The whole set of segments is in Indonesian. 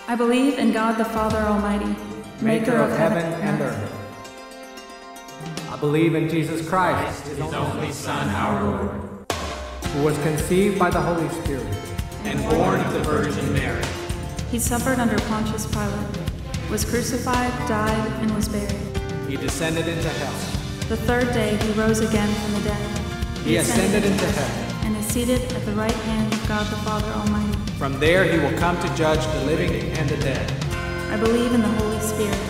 I believe in God the Father Almighty, maker of heaven and earth. I believe in Jesus Christ, His only Son, our Lord, who was conceived by the Holy Spirit and born of the Virgin Mary. He suffered under Pontius Pilate, was crucified, died, and was buried. He descended into hell. The third day he rose again from the dead. He ascended into heaven and is seated at the right hand of God the Father Almighty. From there he will come to judge the living and the dead. I believe in the Holy Spirit,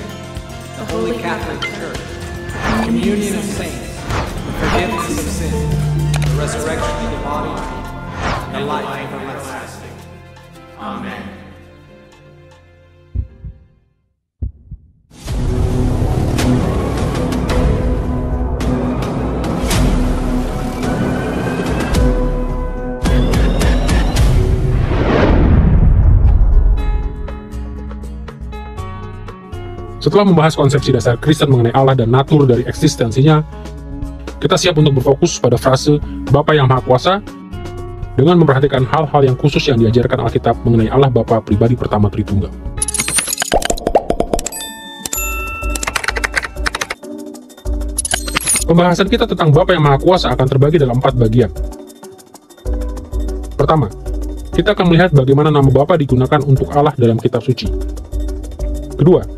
the Holy Catholic Church, the communion of saints, the forgiveness of sins, the resurrection of the body, and the life everlasting. Amen. Setelah membahas konsepsi dasar Kristen mengenai Allah dan natur dari eksistensinya, kita siap untuk berfokus pada frase Bapa yang Maha Kuasa dengan memperhatikan hal-hal yang khusus yang diajarkan Alkitab mengenai Allah Bapa pribadi pertama Tritunggal. Pembahasan kita tentang Bapa yang Maha Kuasa akan terbagi dalam 4 bagian. Pertama, kita akan melihat bagaimana nama Bapa digunakan untuk Allah dalam kitab suci. Kedua,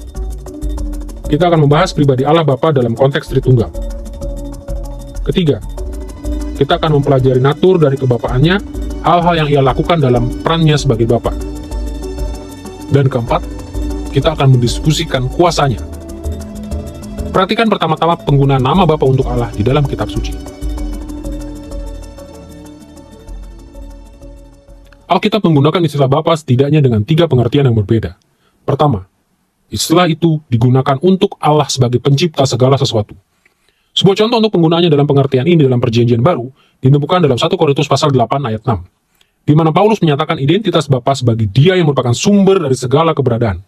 kita akan membahas pribadi Allah Bapa dalam konteks Tritunggal. Ketiga, kita akan mempelajari natur dari kebapaannya, hal-hal yang ia lakukan dalam perannya sebagai Bapa. Dan keempat, kita akan mendiskusikan kuasanya. Perhatikan pertama-tama penggunaan nama Bapa untuk Allah di dalam kitab suci. Alkitab menggunakan istilah Bapa setidaknya dengan 3 pengertian yang berbeda. Pertama, istilah itu digunakan untuk Allah sebagai pencipta segala sesuatu. Sebuah contoh untuk penggunaannya dalam pengertian ini dalam Perjanjian Baru ditemukan dalam 1 Korintus pasal 8 ayat 6, di mana Paulus menyatakan identitas Bapa sebagai Dia yang merupakan sumber dari segala keberadaan.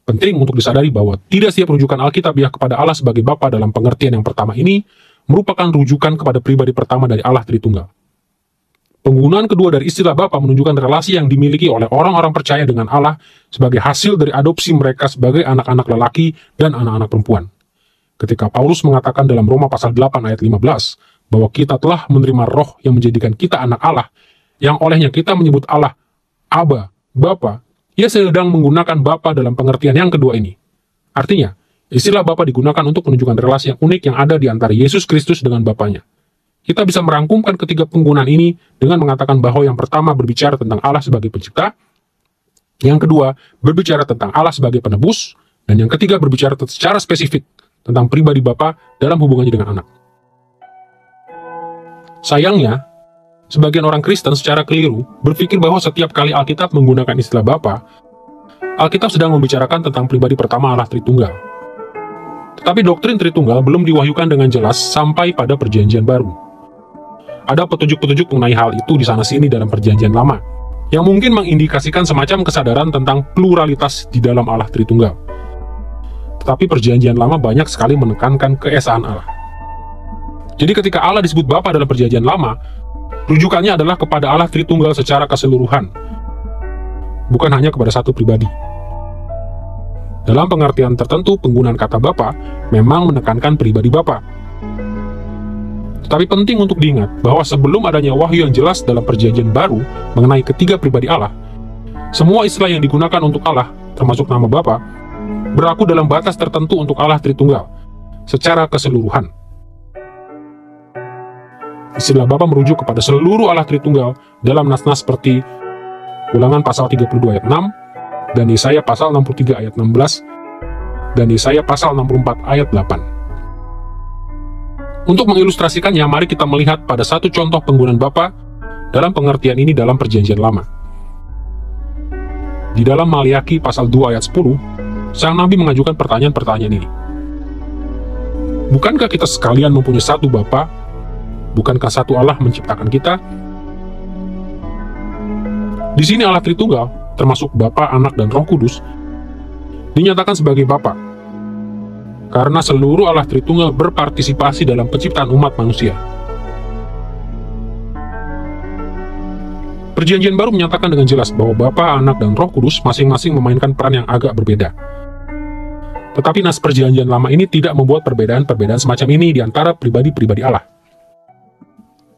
Penting untuk disadari bahwa tidak setiap rujukan Alkitabiah kepada Allah sebagai Bapa dalam pengertian yang pertama ini merupakan rujukan kepada pribadi pertama dari Allah Tritunggal. Penggunaan kedua dari istilah Bapa menunjukkan relasi yang dimiliki oleh orang-orang percaya dengan Allah sebagai hasil dari adopsi mereka sebagai anak-anak lelaki dan anak-anak perempuan. Ketika Paulus mengatakan dalam Roma pasal 8 ayat 15 bahwa kita telah menerima roh yang menjadikan kita anak Allah, yang olehnya kita menyebut Allah Aba, Bapa, ia sedang menggunakan Bapa dalam pengertian yang kedua ini. Artinya, istilah Bapa digunakan untuk menunjukkan relasi yang unik yang ada di antara Yesus Kristus dengan Bapanya. Kita bisa merangkumkan ketiga penggunaan ini dengan mengatakan bahwa yang pertama berbicara tentang Allah sebagai pencipta, yang kedua berbicara tentang Allah sebagai penebus, dan yang ketiga berbicara secara spesifik tentang pribadi Bapa dalam hubungannya dengan anak. Sayangnya, sebagian orang Kristen secara keliru berpikir bahwa setiap kali Alkitab menggunakan istilah Bapa, Alkitab sedang membicarakan tentang pribadi pertama Allah Tritunggal. Tetapi doktrin Tritunggal belum diwahyukan dengan jelas sampai pada Perjanjian Baru. Ada petunjuk-petunjuk mengenai hal itu di sana-sini dalam Perjanjian Lama, yang mungkin mengindikasikan semacam kesadaran tentang pluralitas di dalam Allah Tritunggal. Tetapi Perjanjian Lama banyak sekali menekankan keesaan Allah. Jadi ketika Allah disebut Bapa dalam Perjanjian Lama, rujukannya adalah kepada Allah Tritunggal secara keseluruhan, bukan hanya kepada satu pribadi. Dalam pengertian tertentu, penggunaan kata Bapa memang menekankan pribadi Bapa. Tetapi penting untuk diingat bahwa sebelum adanya wahyu yang jelas dalam Perjanjian Baru mengenai ketiga pribadi Allah, semua istilah yang digunakan untuk Allah, termasuk nama Bapa, berlaku dalam batas tertentu untuk Allah Tritunggal, secara keseluruhan. Istilah Bapa merujuk kepada seluruh Allah Tritunggal dalam nas-nas seperti Ulangan pasal 32 ayat 6, dan Yesaya pasal 63 ayat 16, dan Yesaya pasal 64 ayat 8. Untuk mengilustrasikannya, mari kita melihat pada satu contoh penggunaan Bapa dalam pengertian ini dalam Perjanjian Lama. Di dalam Maliaki pasal 2 ayat 10, sang Nabi mengajukan pertanyaan-pertanyaan ini. Bukankah kita sekalian mempunyai satu Bapa? Bukankah satu Allah menciptakan kita? Di sini Allah Tritunggal, termasuk Bapa, Anak, dan Roh Kudus, dinyatakan sebagai Bapa, karena seluruh Allah Tritunggal berpartisipasi dalam penciptaan umat manusia. Perjanjian Baru menyatakan dengan jelas bahwa Bapa, Anak, dan Roh Kudus masing-masing memainkan peran yang agak berbeda. Tetapi nas Perjanjian Lama ini tidak membuat perbedaan-perbedaan semacam ini di antara pribadi-pribadi Allah.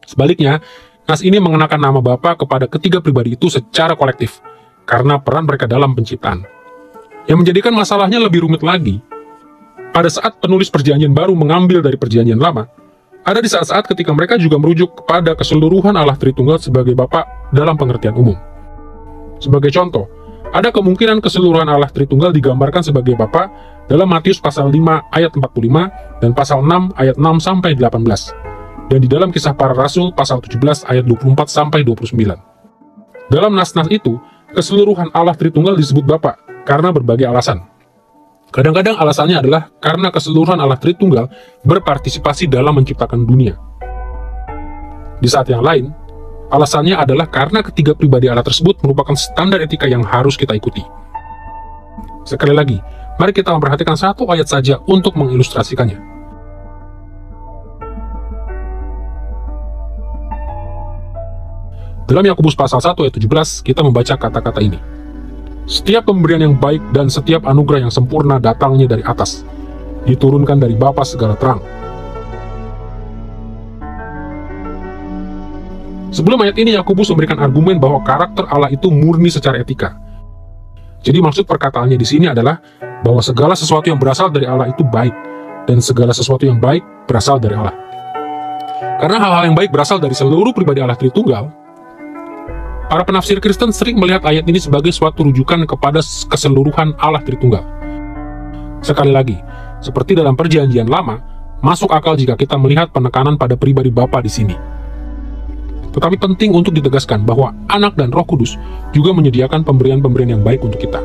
Sebaliknya, nas ini mengenakan nama Bapa kepada ketiga pribadi itu secara kolektif, karena peran mereka dalam penciptaan. Yang menjadikan masalahnya lebih rumit lagi, pada saat penulis Perjanjian Baru mengambil dari Perjanjian Lama, ada di saat-saat ketika mereka juga merujuk kepada keseluruhan Allah Tritunggal sebagai Bapa dalam pengertian umum. Sebagai contoh, ada kemungkinan keseluruhan Allah Tritunggal digambarkan sebagai Bapa dalam Matius pasal 5 ayat 45 dan pasal 6 ayat 6 sampai 18, dan di dalam Kisah Para Rasul pasal 17 ayat 24 sampai 29. Dalam nas-nas itu, keseluruhan Allah Tritunggal disebut Bapa karena berbagai alasan. Kadang-kadang alasannya adalah karena keseluruhan Allah Tritunggal berpartisipasi dalam menciptakan dunia. Di saat yang lain, alasannya adalah karena ketiga pribadi Allah tersebut merupakan standar etika yang harus kita ikuti. Sekali lagi, mari kita memperhatikan satu ayat saja untuk mengilustrasikannya. Dalam Yakobus pasal 1 ayat 17, kita membaca kata-kata ini. Setiap pemberian yang baik dan setiap anugerah yang sempurna datangnya dari atas, diturunkan dari Bapa segala terang. Sebelum ayat ini, Yakobus memberikan argumen bahwa karakter Allah itu murni secara etika. Jadi maksud perkataannya di sini adalah bahwa segala sesuatu yang berasal dari Allah itu baik, dan segala sesuatu yang baik berasal dari Allah. Karena hal-hal yang baik berasal dari seluruh pribadi Allah Tritunggal, para penafsir Kristen sering melihat ayat ini sebagai suatu rujukan kepada keseluruhan Allah Tritunggal. Sekali lagi, seperti dalam Perjanjian Lama, masuk akal jika kita melihat penekanan pada pribadi Bapa di sini. Tetapi penting untuk ditegaskan bahwa Anak dan Roh Kudus juga menyediakan pemberian-pemberian yang baik untuk kita.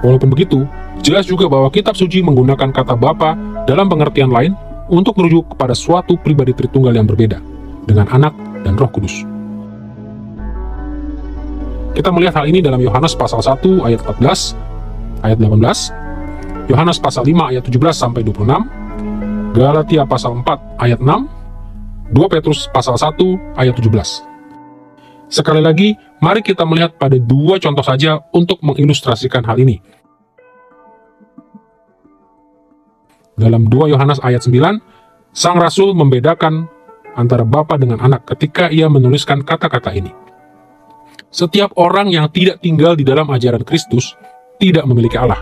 Walaupun begitu, jelas juga bahwa kitab suci menggunakan kata Bapa dalam pengertian lain untuk merujuk kepada suatu pribadi Tritunggal yang berbeda, dengan Anak dan Roh Kudus. Kita melihat hal ini dalam Yohanes pasal 1 ayat 14, ayat 18, Yohanes pasal 5 ayat 17 sampai 26, Galatia pasal 4 ayat 6, 2 Petrus pasal 1 ayat 17. Sekali lagi, mari kita melihat pada dua contoh saja untuk mengilustrasikan hal ini. Dalam 2 Yohanes ayat 9, Sang Rasul membedakan antara Bapa dengan Anak ketika ia menuliskan kata-kata ini. Setiap orang yang tidak tinggal di dalam ajaran Kristus tidak memiliki Allah.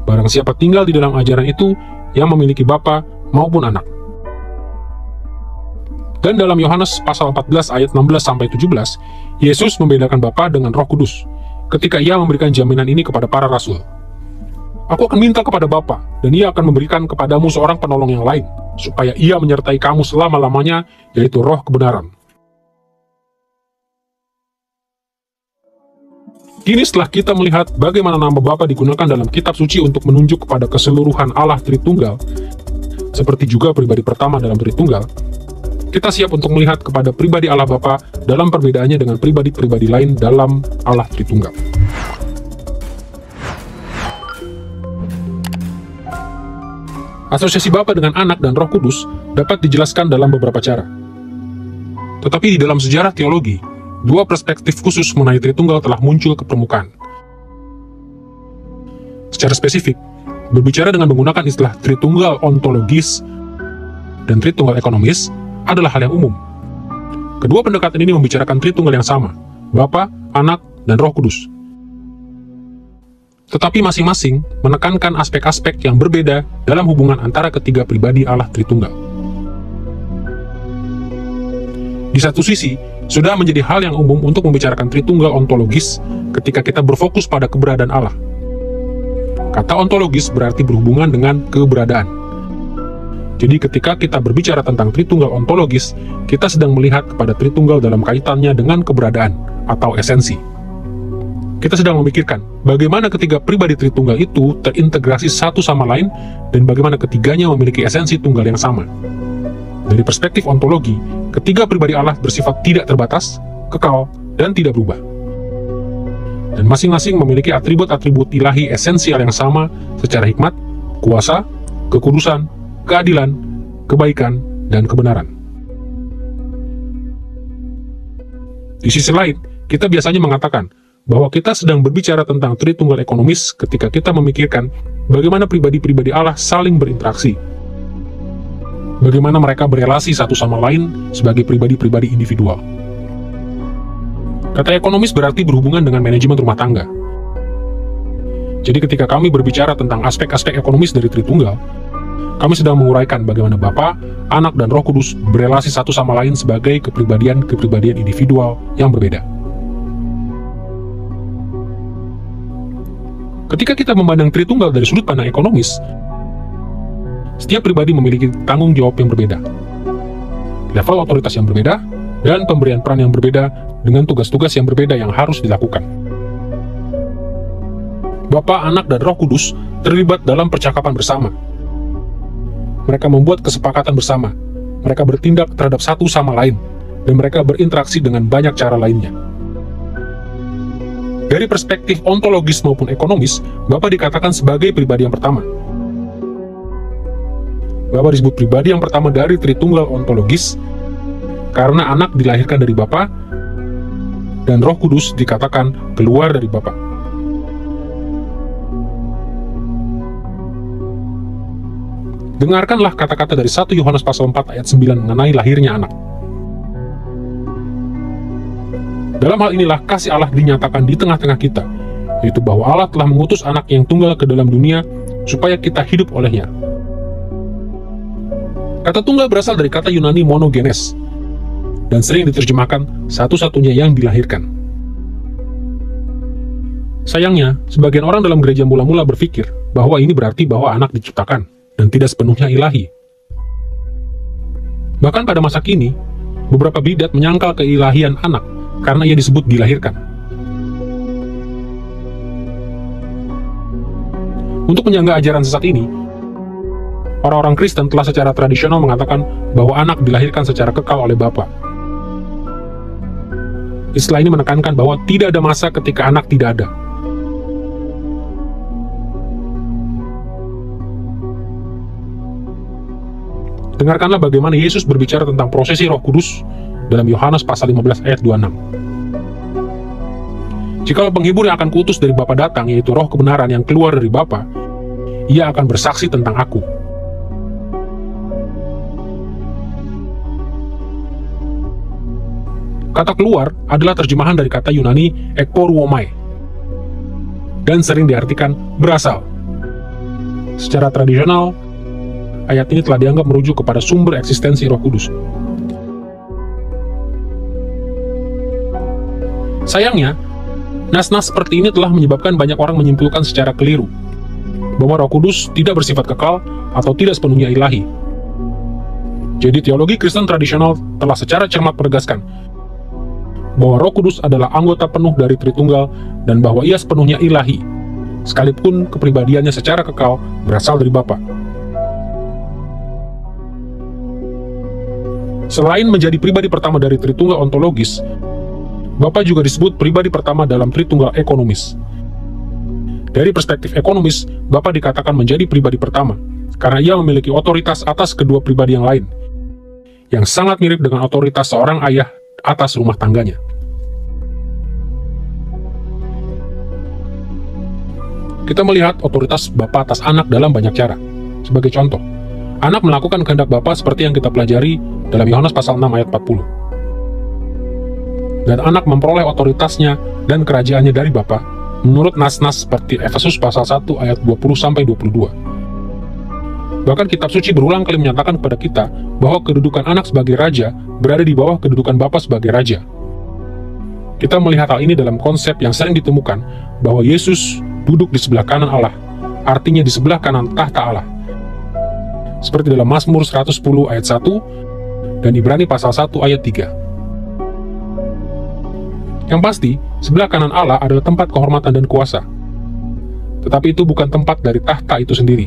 Barang siapa tinggal di dalam ajaran itu, yang memiliki Bapa maupun Anak. Dan dalam Yohanes pasal 14 ayat 16-17, Yesus membedakan Bapa dengan Roh Kudus ketika ia memberikan jaminan ini kepada para rasul. Aku akan minta kepada Bapa, dan ia akan memberikan kepadamu seorang penolong yang lain, supaya ia menyertai kamu selama-lamanya, yaitu Roh kebenaran. Kini setelah kita melihat bagaimana nama Bapa digunakan dalam kitab suci untuk menunjuk kepada keseluruhan Allah Tritunggal, seperti juga pribadi pertama dalam Tritunggal, kita siap untuk melihat kepada pribadi Allah Bapa dalam perbedaannya dengan pribadi-pribadi lain dalam Allah Tritunggal. Asosiasi Bapa dengan Anak dan Roh Kudus dapat dijelaskan dalam beberapa cara. Tetapi di dalam sejarah teologi, dua perspektif khusus mengenai Tritunggal telah muncul ke permukaan. Secara spesifik, berbicara dengan menggunakan istilah Tritunggal ontologis dan Tritunggal ekonomis adalah hal yang umum. Kedua pendekatan ini membicarakan Tritunggal yang sama, Bapa, Anak, dan Roh Kudus. Tetapi masing-masing menekankan aspek-aspek yang berbeda dalam hubungan antara ketiga pribadi Allah Tritunggal. Di satu sisi, sudah menjadi hal yang umum untuk membicarakan Tritunggal ontologis ketika kita berfokus pada keberadaan Allah. Kata ontologis berarti berhubungan dengan keberadaan. Jadi ketika kita berbicara tentang Tritunggal ontologis, kita sedang melihat kepada Tritunggal dalam kaitannya dengan keberadaan atau esensi. Kita sedang memikirkan bagaimana ketiga pribadi Tritunggal itu terintegrasi satu sama lain dan bagaimana ketiganya memiliki esensi tunggal yang sama. Dari perspektif ontologi, ketiga pribadi Allah bersifat tidak terbatas, kekal, dan tidak berubah. Dan masing-masing memiliki atribut-atribut ilahi esensial yang sama secara hikmat, kuasa, kekudusan, keadilan, kebaikan, dan kebenaran. Di sisi lain, kita biasanya mengatakan bahwa kita sedang berbicara tentang Tritunggal ekonomis ketika kita memikirkan bagaimana pribadi-pribadi Allah saling berinteraksi. Bagaimana mereka berelasi satu sama lain sebagai pribadi-pribadi individual. Kata ekonomis berarti berhubungan dengan manajemen rumah tangga. Jadi ketika kami berbicara tentang aspek-aspek ekonomis dari Tritunggal, kami sedang menguraikan bagaimana Bapa, Anak, dan Roh Kudus berelasi satu sama lain sebagai kepribadian-kepribadian individual yang berbeda. Ketika kita memandang Tritunggal dari sudut pandang ekonomis, setiap pribadi memiliki tanggung jawab yang berbeda, level otoritas yang berbeda, dan pemberian peran yang berbeda dengan tugas-tugas yang berbeda yang harus dilakukan. Bapa, Anak, dan Roh Kudus terlibat dalam percakapan bersama. Mereka membuat kesepakatan bersama, mereka bertindak terhadap satu sama lain, dan mereka berinteraksi dengan banyak cara lainnya. Dari perspektif ontologis maupun ekonomis, Bapa dikatakan sebagai pribadi yang pertama. Bapa disebut pribadi yang pertama dari Tritunggal ontologis, karena Anak dilahirkan dari Bapa, dan Roh Kudus dikatakan keluar dari Bapa. Dengarkanlah kata-kata dari 1 Yohanes pasal 4 ayat 9 mengenai lahirnya anak. Dalam hal inilah kasih Allah dinyatakan di tengah-tengah kita, yaitu bahwa Allah telah mengutus anak yang tunggal ke dalam dunia supaya kita hidup olehnya. Kata tunggal berasal dari kata Yunani monogenes, dan sering diterjemahkan satu-satunya yang dilahirkan. Sayangnya, sebagian orang dalam gereja mula-mula berpikir bahwa ini berarti bahwa anak diciptakan dan tidak sepenuhnya ilahi. Bahkan pada masa kini, beberapa bidat menyangkal keilahian anak karena ia disebut dilahirkan. Untuk menjaga ajaran sesat ini, orang-orang Kristen telah secara tradisional mengatakan bahwa anak dilahirkan secara kekal oleh Bapa. Istilah ini menekankan bahwa tidak ada masa ketika anak tidak ada. Dengarkanlah bagaimana Yesus berbicara tentang prosesi Roh Kudus dalam Yohanes pasal 15 ayat 26. Jikalau penghibur yang akan kuutus dari Bapa datang, yaitu Roh kebenaran yang keluar dari Bapa, ia akan bersaksi tentang Aku. Kata keluar adalah terjemahan dari kata Yunani ekporuomai, dan sering diartikan berasal. Secara tradisional, ayat ini telah dianggap merujuk kepada sumber eksistensi Roh Kudus. Sayangnya, nas-nas seperti ini telah menyebabkan banyak orang menyimpulkan secara keliru bahwa Roh Kudus tidak bersifat kekal atau tidak sepenuhnya ilahi. Jadi teologi Kristen tradisional telah secara cermat menegaskan bahwa Roh Kudus adalah anggota penuh dari Tritunggal dan bahwa ia sepenuhnya ilahi, sekalipun kepribadiannya secara kekal berasal dari Bapa. Selain menjadi pribadi pertama dari Tritunggal ontologis, Bapa juga disebut pribadi pertama dalam Tritunggal ekonomis. Dari perspektif ekonomis, Bapa dikatakan menjadi pribadi pertama, karena ia memiliki otoritas atas kedua pribadi yang lain, yang sangat mirip dengan otoritas seorang ayah atas rumah tangganya. Kita melihat otoritas Bapa atas anak dalam banyak cara. Sebagai contoh, anak melakukan kehendak Bapa seperti yang kita pelajari dalam Yohanes pasal 6 ayat 40. Dan anak memperoleh otoritasnya dan kerajaannya dari Bapa menurut nas-nas seperti Efesus pasal 1 ayat 20-22. Bahkan kitab suci berulang kali menyatakan kepada kita bahwa kedudukan anak sebagai raja berada di bawah kedudukan Bapa sebagai raja. Kita melihat hal ini dalam konsep yang sering ditemukan bahwa Yesus duduk di sebelah kanan Allah, artinya di sebelah kanan tahta Allah. Seperti dalam Mazmur 110 ayat 1 dan Ibrani pasal 1 ayat 3. Yang pasti, sebelah kanan Allah adalah tempat kehormatan dan kuasa. Tetapi itu bukan tempat dari tahta itu sendiri.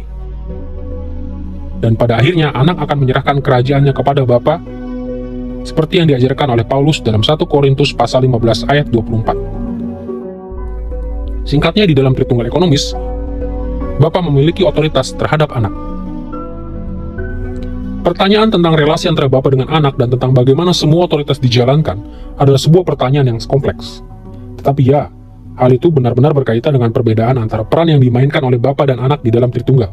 Dan pada akhirnya anak akan menyerahkan kerajaannya kepada Bapa, seperti yang diajarkan oleh Paulus dalam 1 Korintus pasal 15 ayat 24. Singkatnya, di dalam Tritunggal ekonomis, Bapa memiliki otoritas terhadap anak. Pertanyaan tentang relasi antara Bapa dengan anak dan tentang bagaimana semua otoritas dijalankan adalah sebuah pertanyaan yang kompleks. Tetapi ya, hal itu benar-benar berkaitan dengan perbedaan antara peran yang dimainkan oleh Bapa dan anak di dalam Tritunggal.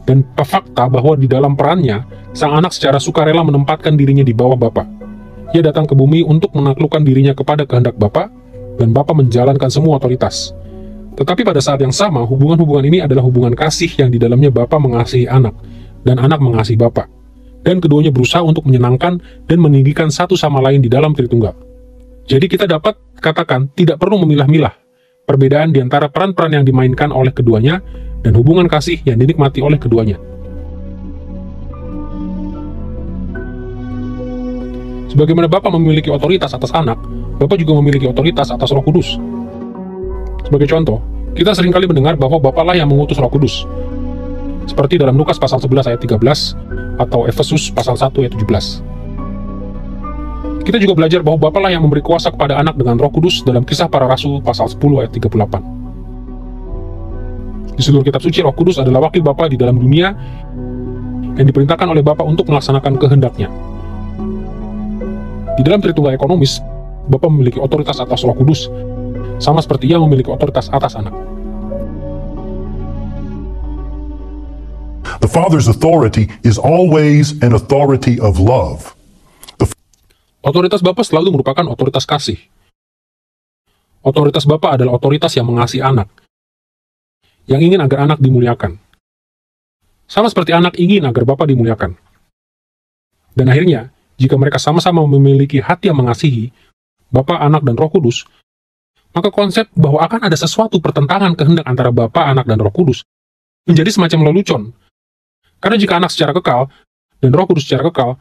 Dan fakta bahwa di dalam perannya, sang anak secara sukarela menempatkan dirinya di bawah Bapa. Ia datang ke bumi untuk menaklukkan dirinya kepada kehendak Bapa, dan Bapa menjalankan semua otoritas. Tetapi pada saat yang sama, hubungan-hubungan ini adalah hubungan kasih yang di dalamnya Bapa mengasihi anak, dan anak mengasihi Bapa. Dan keduanya berusaha untuk menyenangkan dan meninggikan satu sama lain di dalam Tritunggal. Jadi kita dapat katakan tidak perlu memilah-milah perbedaan di antara peran-peran yang dimainkan oleh keduanya dan hubungan kasih yang dinikmati oleh keduanya. Sebagaimana Bapa memiliki otoritas atas anak, Bapa juga memiliki otoritas atas Roh Kudus. Sebagai contoh, kita seringkali mendengar bahwa Bapa lah yang mengutus Roh Kudus. Seperti dalam Lukas pasal 11 ayat 13 atau Efesus pasal 1 ayat 17. Kita juga belajar bahwa Bapa lah yang memberi kuasa kepada anak dengan Roh Kudus dalam Kisah Para Rasul pasal 10 ayat 38. Di seluruh kitab suci, Roh Kudus adalah wakil Bapa di dalam dunia yang diperintahkan oleh Bapa untuk melaksanakan kehendaknya. Di dalam Tritunggal ekonomis, Bapa memiliki otoritas atas Roh Kudus, sama seperti Ia memiliki otoritas atas anak. The Father's authority is always an authority of love. Otoritas Bapa selalu merupakan otoritas kasih. Otoritas Bapa adalah otoritas yang mengasihi anak, yang ingin agar anak dimuliakan. Sama seperti anak ingin agar Bapa dimuliakan. Dan akhirnya, jika mereka sama-sama memiliki hati yang mengasihi, Bapa, Anak, dan Roh Kudus, maka konsep bahwa akan ada sesuatu pertentangan kehendak antara Bapa, Anak, dan Roh Kudus menjadi semacam lelucon. Karena jika anak secara kekal, dan Roh Kudus secara kekal,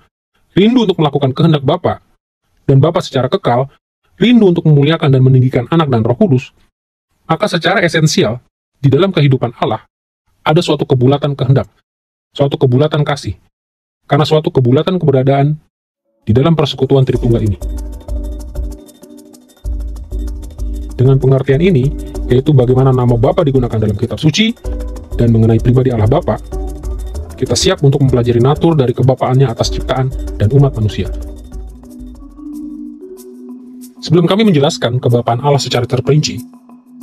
rindu untuk melakukan kehendak Bapa, dan Bapa secara kekal, rindu untuk memuliakan dan meninggikan anak dan Roh Kudus, maka secara esensial, di dalam kehidupan Allah, ada suatu kebulatan kehendak, suatu kebulatan kasih, karena suatu kebulatan keberadaan di dalam persekutuan Tritunggal ini. Dengan pengertian ini, yaitu bagaimana nama Bapa digunakan dalam kitab suci, dan mengenai pribadi Allah Bapa, kita siap untuk mempelajari natur dari kebapaannya atas ciptaan dan umat manusia. Sebelum kami menjelaskan kebapaan Allah secara terperinci,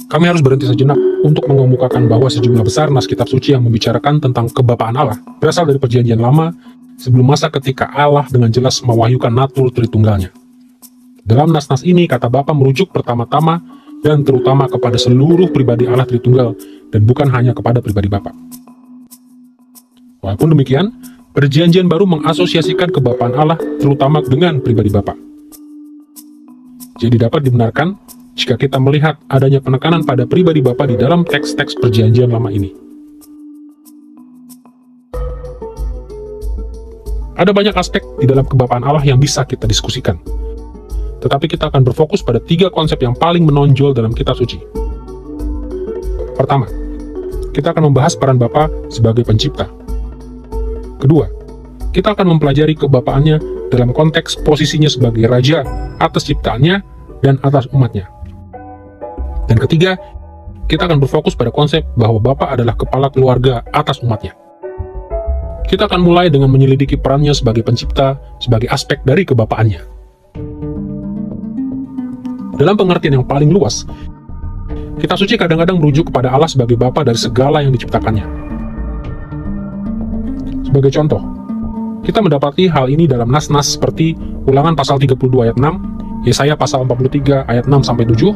kami harus berhenti sejenak untuk mengemukakan bahwa sejumlah besar nas kitab suci yang membicarakan tentang kebapaan Allah berasal dari Perjanjian Lama sebelum masa ketika Allah dengan jelas mewahyukan natur Tritunggalnya. Dalam nas-nas ini, kata Bapa merujuk pertama-tama dan terutama kepada seluruh pribadi Allah Tritunggal dan bukan hanya kepada pribadi Bapa. Walaupun demikian, Perjanjian Baru mengasosiasikan kebapaan Allah terutama dengan pribadi Bapa. Jadi dapat dibenarkan jika kita melihat adanya penekanan pada pribadi Bapa di dalam teks-teks Perjanjian Lama ini. Ada banyak aspek di dalam kebapaan Allah yang bisa kita diskusikan. Tetapi kita akan berfokus pada 3 konsep yang paling menonjol dalam kitab suci. Pertama, kita akan membahas peran Bapa sebagai pencipta. Kedua, kita akan mempelajari kebapaannya dalam konteks posisinya sebagai raja atas ciptaannya dan atas umatnya. Dan ketiga, kita akan berfokus pada konsep bahwa Bapa adalah kepala keluarga atas umatnya. Kita akan mulai dengan menyelidiki perannya sebagai pencipta sebagai aspek dari kebapaannya. Dalam pengertian yang paling luas, kitab suci kadang-kadang merujuk kepada Allah sebagai Bapa dari segala yang diciptakannya. Sebagai contoh, kita mendapati hal ini dalam nas-nas seperti Ulangan pasal 32 ayat 6, Yesaya pasal 43 ayat 6-7,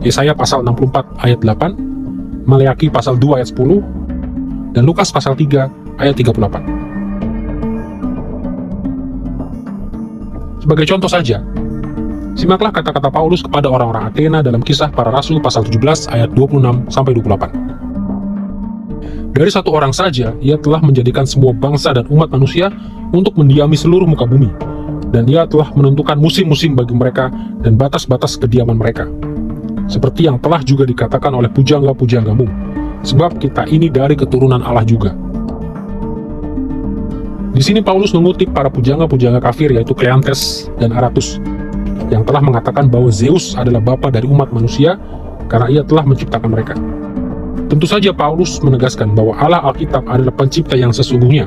Yesaya pasal 64 ayat 8, Maleaki pasal 2 ayat 10, dan Lukas pasal 3 ayat 38. Sebagai contoh saja, simaklah kata-kata Paulus kepada orang-orang Athena dalam Kisah Para Rasul pasal 17 ayat 26-28. Dari satu orang saja, ia telah menjadikan semua bangsa dan umat manusia untuk mendiami seluruh muka bumi, dan ia telah menentukan musim-musim bagi mereka dan batas-batas kediaman mereka. Seperti yang telah juga dikatakan oleh pujangga-pujanggamu, sebab kita ini dari keturunan Allah juga. Di sini Paulus mengutip para pujangga-pujangga kafir yaitu Kleantes dan Aratus, yang telah mengatakan bahwa Zeus adalah bapa dari umat manusia karena ia telah menciptakan mereka. Tentu saja Paulus menegaskan bahwa Allah Alkitab adalah pencipta yang sesungguhnya,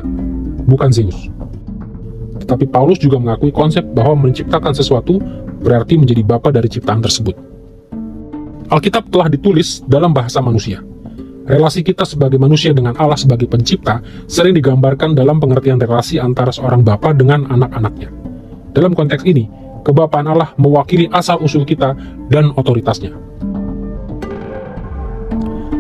bukan Zeus. Tetapi Paulus juga mengakui konsep bahwa menciptakan sesuatu berarti menjadi bapa dari ciptaan tersebut. Alkitab telah ditulis dalam bahasa manusia. Relasi kita sebagai manusia dengan Allah sebagai pencipta sering digambarkan dalam pengertian relasi antara seorang bapa dengan anak-anaknya. Dalam konteks ini, kebapaan Allah mewakili asal-usul kita dan otoritasnya.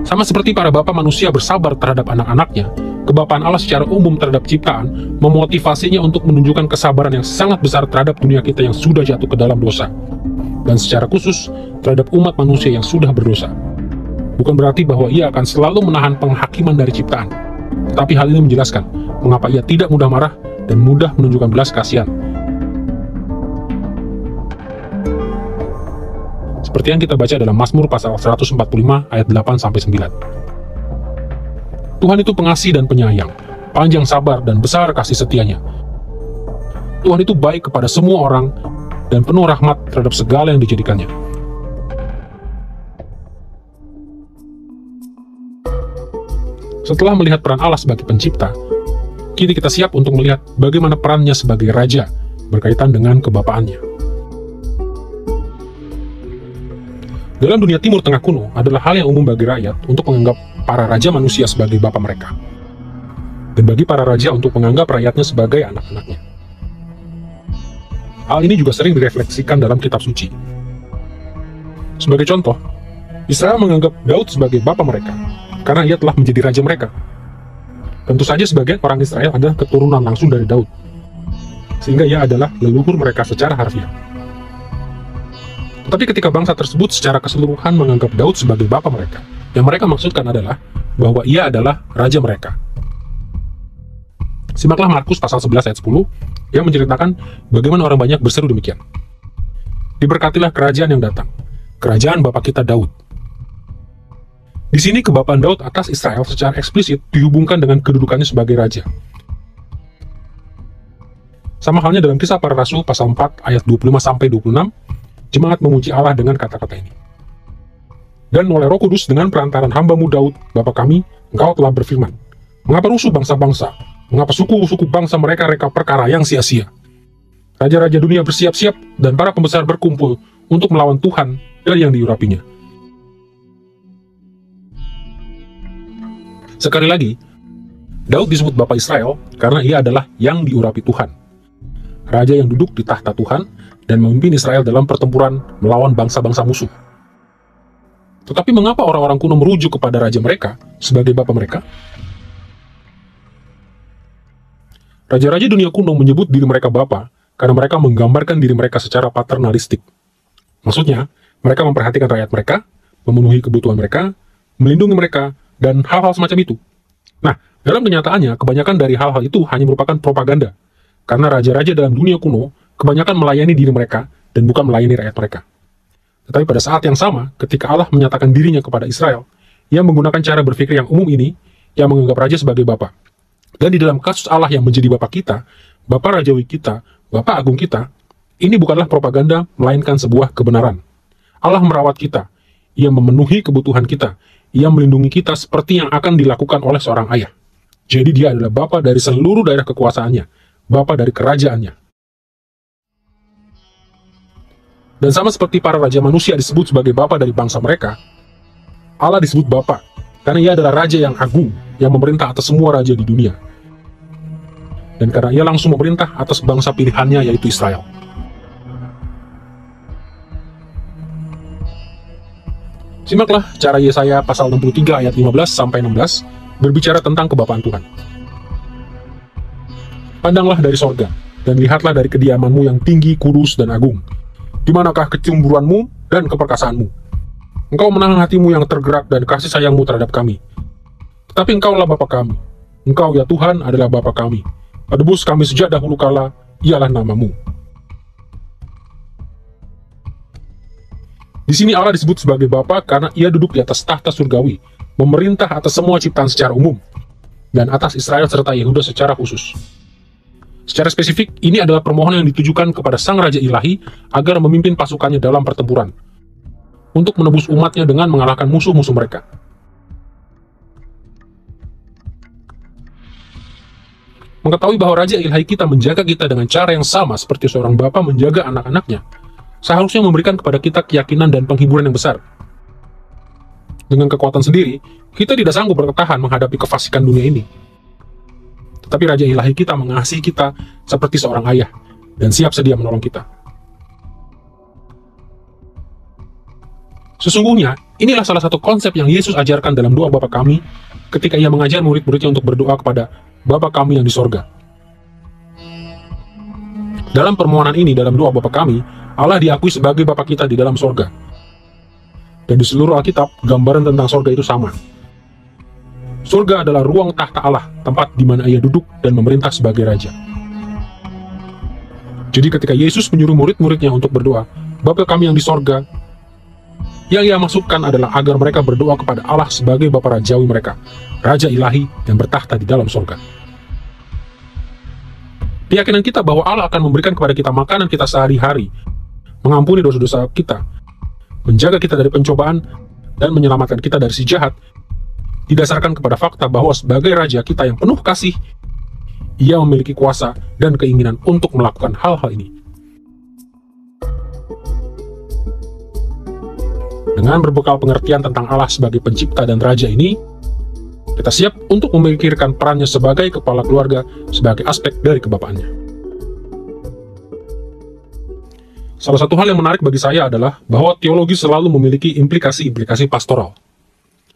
Sama seperti para bapa manusia bersabar terhadap anak-anaknya, kebapaan Allah secara umum terhadap ciptaan memotivasinya untuk menunjukkan kesabaran yang sangat besar terhadap dunia kita yang sudah jatuh ke dalam dosa, dan secara khusus terhadap umat manusia yang sudah berdosa. Bukan berarti bahwa ia akan selalu menahan penghakiman dari ciptaan, tetapi hal ini menjelaskan mengapa ia tidak mudah marah dan mudah menunjukkan belas kasihan. Seperti yang kita baca dalam Mazmur pasal 145 ayat 8-9. Tuhan itu pengasih dan penyayang, panjang sabar dan besar kasih setianya. Tuhan itu baik kepada semua orang dan penuh rahmat terhadap segala yang dijadikannya. Setelah melihat peran Allah sebagai pencipta, kini kita siap untuk melihat bagaimana perannya sebagai raja berkaitan dengan kebapaannya. Dalam dunia Timur Tengah kuno adalah hal yang umum bagi rakyat untuk menganggap para raja manusia sebagai bapa mereka, dan bagi para raja untuk menganggap rakyatnya sebagai anak-anaknya. Hal ini juga sering direfleksikan dalam kitab suci. Sebagai contoh, Israel menganggap Daud sebagai bapa mereka, karena ia telah menjadi raja mereka. Tentu saja sebagian orang Israel adalah keturunan langsung dari Daud, sehingga ia adalah leluhur mereka secara harfiah. Tetapi ketika bangsa tersebut secara keseluruhan menganggap Daud sebagai bapa mereka, yang mereka maksudkan adalah bahwa ia adalah raja mereka. Simaklah Markus pasal 11 ayat 10 yang menceritakan bagaimana orang banyak berseru demikian. Diberkatilah kerajaan yang datang, kerajaan bapa kita Daud. Di sini kebapaan Daud atas Israel secara eksplisit dihubungkan dengan kedudukannya sebagai raja. Sama halnya dalam Kisah Para Rasul pasal 4 ayat 25-26, jemaat memuji Allah dengan kata-kata ini. Dan oleh Roh Kudus dengan perantaran hamba-Mu Daud, bapa kami, Engkau telah berfirman, mengapa rusuh bangsa-bangsa, mengapa suku-suku bangsa mereka reka perkara yang sia-sia. Raja-raja dunia bersiap-siap dan para pembesar berkumpul untuk melawan Tuhan dan yang diurapinya. Sekali lagi, Daud disebut Bapa Israel karena ia adalah yang diurapi Tuhan. Raja yang duduk di tahta Tuhan dan memimpin Israel dalam pertempuran melawan bangsa-bangsa musuh. Tetapi mengapa orang-orang kuno merujuk kepada raja mereka sebagai bapa mereka? Raja-raja dunia kuno menyebut diri mereka bapa karena mereka menggambarkan diri mereka secara paternalistik. Maksudnya, mereka memperhatikan rakyat mereka, memenuhi kebutuhan mereka, melindungi mereka, dan hal-hal semacam itu. Nah, dalam kenyataannya, kebanyakan dari hal-hal itu hanya merupakan propaganda. Karena raja-raja dalam dunia kuno, kebanyakan melayani diri mereka, dan bukan melayani rakyat mereka. Tetapi pada saat yang sama, ketika Allah menyatakan dirinya kepada Israel, ia menggunakan cara berpikir yang umum ini, yang menganggap raja sebagai bapa. Dan di dalam kasus Allah yang menjadi bapa kita, bapa rajawi kita, bapa agung kita, ini bukanlah propaganda, melainkan sebuah kebenaran. Allah merawat kita, ia memenuhi kebutuhan kita, ia melindungi kita seperti yang akan dilakukan oleh seorang ayah. Jadi dia adalah bapa dari seluruh daerah kekuasaannya, bapa dari kerajaannya. Dan sama seperti para raja manusia disebut sebagai bapa dari bangsa mereka, Allah disebut bapa, karena ia adalah raja yang agung, yang memerintah atas semua raja di dunia. Dan karena ia langsung memerintah atas bangsa pilihannya, yaitu Israel. Simaklah cara Yesaya pasal 63 ayat 15-16 berbicara tentang kebapaan Tuhan. Pandanglah dari sorga, dan lihatlah dari kediamanmu yang tinggi, kudus, dan agung. Di manakah kecemburuanmu dan keperkasaanmu? Engkau menahan hatimu yang tergerak dan kasih sayangmu terhadap kami. Tetapi engkaulah Bapa kami. Engkau ya Tuhan adalah Bapa kami. Penebus kami sejak dahulu kala, ialah namamu. Di sini Allah disebut sebagai Bapa karena ia duduk di atas tahta surgawi, memerintah atas semua ciptaan secara umum, dan atas Israel serta Yehuda secara khusus. Secara spesifik, ini adalah permohonan yang ditujukan kepada Sang Raja Ilahi agar memimpin pasukannya dalam pertempuran, untuk menebus umatnya dengan mengalahkan musuh-musuh mereka. Mengetahui bahwa Raja Ilahi kita menjaga kita dengan cara yang sama seperti seorang bapa menjaga anak-anaknya, seharusnya memberikan kepada kita keyakinan dan penghiburan yang besar. Dengan kekuatan sendiri, kita tidak sanggup bertahan menghadapi kefasikan dunia ini. Tetapi Raja Ilahi kita mengasihi kita seperti seorang ayah, dan siap sedia menolong kita. Sesungguhnya, inilah salah satu konsep yang Yesus ajarkan dalam doa Bapa kami, ketika ia mengajar murid-muridnya untuk berdoa kepada Bapa kami yang di sorga. Dalam permohonan ini, dalam doa Bapa kami, Allah diakui sebagai Bapa kita di dalam sorga. Dan di seluruh Alkitab, gambaran tentang sorga itu sama. Surga adalah ruang tahta Allah, tempat di mana ia duduk dan memerintah sebagai Raja. Jadi ketika Yesus menyuruh murid-muridnya untuk berdoa, Bapa kami yang di sorga, yang ia masukkan adalah agar mereka berdoa kepada Allah sebagai Bapa Rajawi mereka, Raja Ilahi yang bertahta di dalam sorga. Keyakinan kita bahwa Allah akan memberikan kepada kita makanan kita sehari-hari, mengampuni dosa-dosa kita, menjaga kita dari pencobaan, dan menyelamatkan kita dari si jahat, didasarkan kepada fakta bahwa sebagai Raja kita yang penuh kasih, ia memiliki kuasa dan keinginan untuk melakukan hal-hal ini. Dengan berbekal pengertian tentang Allah sebagai pencipta dan Raja ini, kita siap untuk memikirkan perannya sebagai kepala keluarga sebagai aspek dari kebapaannya. Salah satu hal yang menarik bagi saya adalah bahwa teologi selalu memiliki implikasi-implikasi pastoral.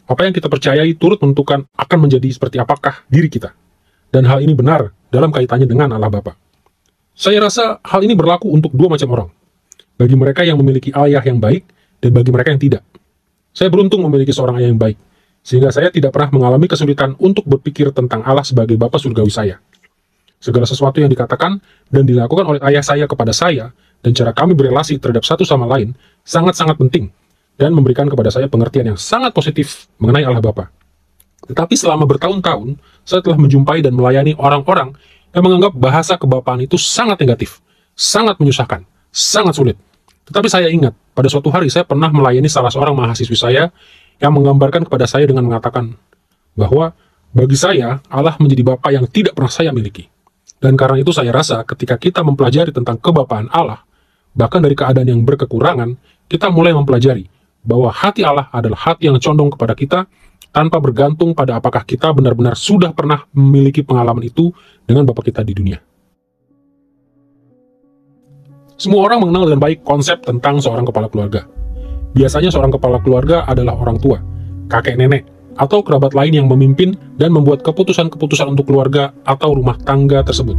Apa yang kita percayai turut menentukan akan menjadi seperti apakah diri kita. Dan hal ini benar dalam kaitannya dengan Allah Bapa. Saya rasa hal ini berlaku untuk dua macam orang. Bagi mereka yang memiliki ayah yang baik, dan bagi mereka yang tidak. Saya beruntung memiliki seorang ayah yang baik, sehingga saya tidak pernah mengalami kesulitan untuk berpikir tentang Allah sebagai Bapa surgawi saya. Segala sesuatu yang dikatakan dan dilakukan oleh ayah saya kepada saya, dan cara kami berelasi terhadap satu sama lain, sangat-sangat penting, dan memberikan kepada saya pengertian yang sangat positif mengenai Allah Bapa. Tetapi selama bertahun-tahun, saya telah menjumpai dan melayani orang-orang yang menganggap bahasa kebapaan itu sangat negatif, sangat menyusahkan, sangat sulit. Tetapi saya ingat, pada suatu hari saya pernah melayani salah seorang mahasiswi saya yang menggambarkan kepada saya dengan mengatakan bahwa bagi saya, Allah menjadi Bapa yang tidak pernah saya miliki. Dan karena itu saya rasa ketika kita mempelajari tentang kebapaan Allah, bahkan dari keadaan yang berkekurangan, kita mulai mempelajari bahwa hati Allah adalah hati yang condong kepada kita tanpa bergantung pada apakah kita benar-benar sudah pernah memiliki pengalaman itu dengan Bapa kita di dunia. Semua orang mengenal dengan baik konsep tentang seorang kepala keluarga. Biasanya seorang kepala keluarga adalah orang tua, kakek nenek, atau kerabat lain yang memimpin dan membuat keputusan-keputusan untuk keluarga atau rumah tangga tersebut.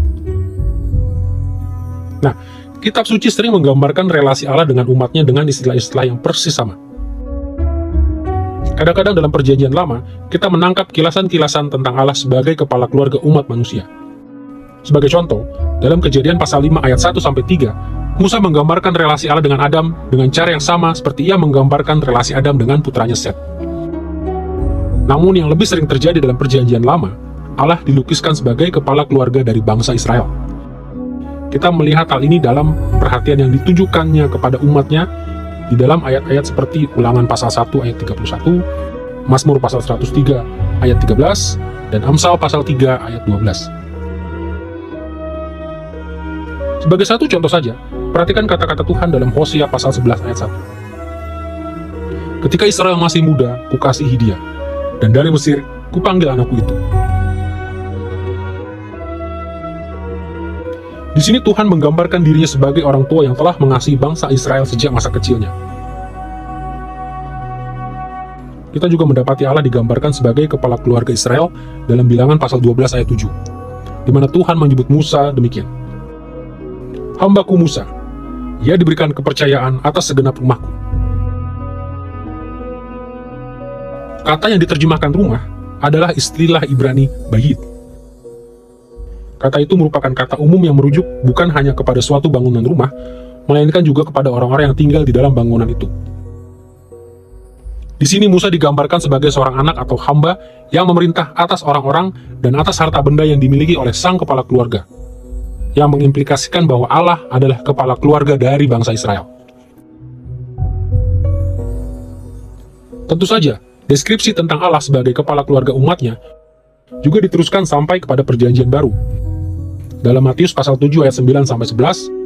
Nah, kitab suci sering menggambarkan relasi Allah dengan umatnya dengan istilah-istilah yang persis sama. Kadang-kadang dalam perjanjian lama, kita menangkap kilasan-kilasan tentang Allah sebagai kepala keluarga umat manusia. Sebagai contoh, dalam Kejadian pasal 5 ayat 1-3, Musa menggambarkan relasi Allah dengan Adam dengan cara yang sama seperti ia menggambarkan relasi Adam dengan putranya Set. Namun yang lebih sering terjadi dalam perjanjian lama, Allah dilukiskan sebagai kepala keluarga dari bangsa Israel. Kita melihat hal ini dalam perhatian yang ditujukannya kepada umatnya di dalam ayat-ayat seperti Ulangan pasal 1 ayat 31, Mazmur pasal 103 ayat 13, dan Amsal pasal 3 ayat 12. Sebagai satu contoh saja, perhatikan kata-kata Tuhan dalam Hosea pasal 11 ayat 1. Ketika Israel masih muda, kukasihi dia, dan dari Mesir, kupanggil anakku itu. Di sini Tuhan menggambarkan dirinya sebagai orang tua yang telah mengasihi bangsa Israel sejak masa kecilnya. Kita juga mendapati Allah digambarkan sebagai kepala keluarga Israel dalam Bilangan pasal 12 ayat 7, di mana Tuhan menyebut Musa demikian. Hambaku Musa, ia diberikan kepercayaan atas segenap rumahku. Kata yang diterjemahkan rumah adalah istilah Ibrani bayit. Kata itu merupakan kata umum yang merujuk bukan hanya kepada suatu bangunan rumah, melainkan juga kepada orang-orang yang tinggal di dalam bangunan itu. Di sini Musa digambarkan sebagai seorang anak atau hamba yang memerintah atas orang-orang dan atas harta benda yang dimiliki oleh sang kepala keluarga, yang mengimplikasikan bahwa Allah adalah kepala keluarga dari bangsa Israel. Tentu saja, deskripsi tentang Allah sebagai kepala keluarga umatnya juga diteruskan sampai kepada perjanjian baru, dalam Matius pasal 7 ayat 9 sampai 11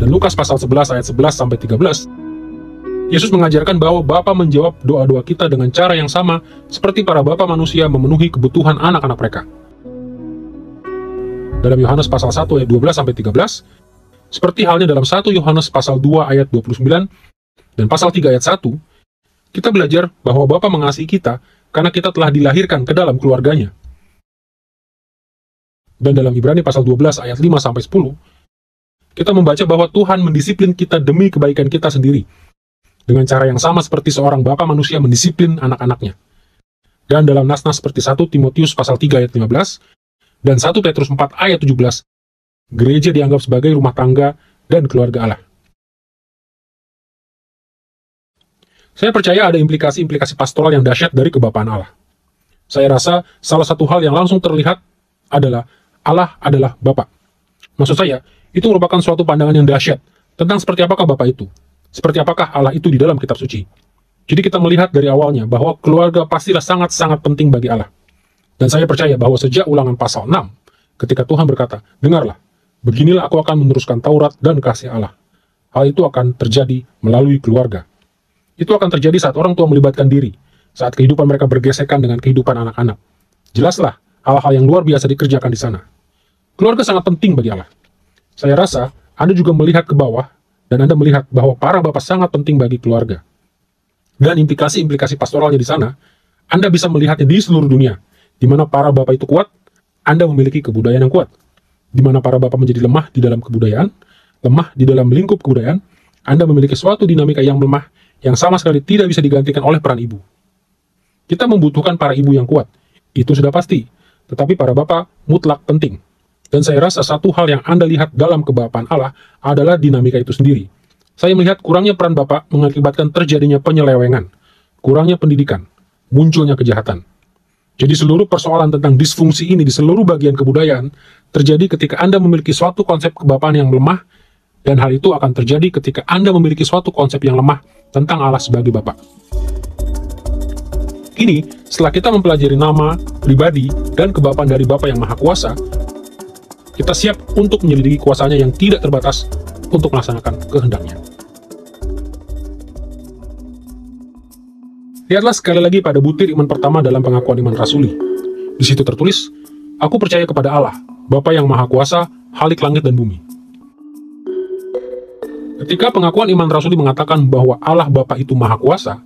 dan Lukas pasal 11 ayat 11 sampai 13, Yesus mengajarkan bahwa Bapa menjawab doa-doa kita dengan cara yang sama seperti para bapa manusia memenuhi kebutuhan anak-anak mereka. Dalam Yohanes pasal 1 ayat 12 sampai 13, seperti halnya dalam 1 Yohanes pasal 2 ayat 29 dan pasal 3 ayat 1, kita belajar bahwa Bapa mengasihi kita karena kita telah dilahirkan ke dalam keluarganya. Dan dalam Ibrani pasal 12 ayat 5 sampai 10, kita membaca bahwa Tuhan mendisiplin kita demi kebaikan kita sendiri, dengan cara yang sama seperti seorang bapa manusia mendisiplin anak-anaknya. Dan dalam nas-nas seperti 1 Timotius pasal 3 ayat 15, dan 1 Petrus 4 ayat 17, gereja dianggap sebagai rumah tangga dan keluarga Allah. Saya percaya ada implikasi-implikasi pastoral yang dahsyat dari kebapaan Allah. Saya rasa salah satu hal yang langsung terlihat adalah Allah adalah Bapa. Maksud saya, itu merupakan suatu pandangan yang dahsyat tentang seperti apakah Bapa itu, seperti apakah Allah itu di dalam kitab suci. Jadi kita melihat dari awalnya bahwa keluarga pastilah sangat-sangat penting bagi Allah. Dan saya percaya bahwa sejak Ulangan pasal 6, ketika Tuhan berkata, "Dengarlah, beginilah aku akan meneruskan Taurat dan kasih Allah." Hal itu akan terjadi melalui keluarga. Itu akan terjadi saat orang tua melibatkan diri, saat kehidupan mereka bergesekan dengan kehidupan anak-anak. Jelaslah, hal-hal yang luar biasa dikerjakan di sana. Keluarga sangat penting bagi Allah. Saya rasa Anda juga melihat ke bawah, dan Anda melihat bahwa para bapak sangat penting bagi keluarga. Dan implikasi-implikasi pastoralnya di sana, Anda bisa melihatnya di seluruh dunia. Di mana para bapak itu kuat, Anda memiliki kebudayaan yang kuat. Di mana para bapak menjadi lemah di dalam kebudayaan, lemah di dalam lingkup kebudayaan, Anda memiliki suatu dinamika yang lemah, yang sama sekali tidak bisa digantikan oleh peran ibu. Kita membutuhkan para ibu yang kuat, itu sudah pasti. Tetapi para bapak mutlak penting. Dan saya rasa satu hal yang Anda lihat dalam kebapaan Allah adalah dinamika itu sendiri. Saya melihat kurangnya peran bapak mengakibatkan terjadinya penyelewengan, kurangnya pendidikan, munculnya kejahatan. Jadi seluruh persoalan tentang disfungsi ini di seluruh bagian kebudayaan terjadi ketika Anda memiliki suatu konsep kebapaan yang lemah, dan hal itu akan terjadi ketika Anda memiliki suatu konsep yang lemah tentang Allah sebagai Bapa. Kini, setelah kita mempelajari nama, pribadi, dan kebapaan dari Bapa yang Maha Kuasa, kita siap untuk menyelidiki kuasanya yang tidak terbatas untuk melaksanakan kehendaknya. Lihatlah sekali lagi pada butir iman pertama dalam pengakuan iman rasuli. Di situ tertulis, "Aku percaya kepada Allah, Bapa yang Maha Kuasa, Halik langit dan bumi." Ketika pengakuan iman rasuli mengatakan bahwa Allah Bapa itu Maha Kuasa,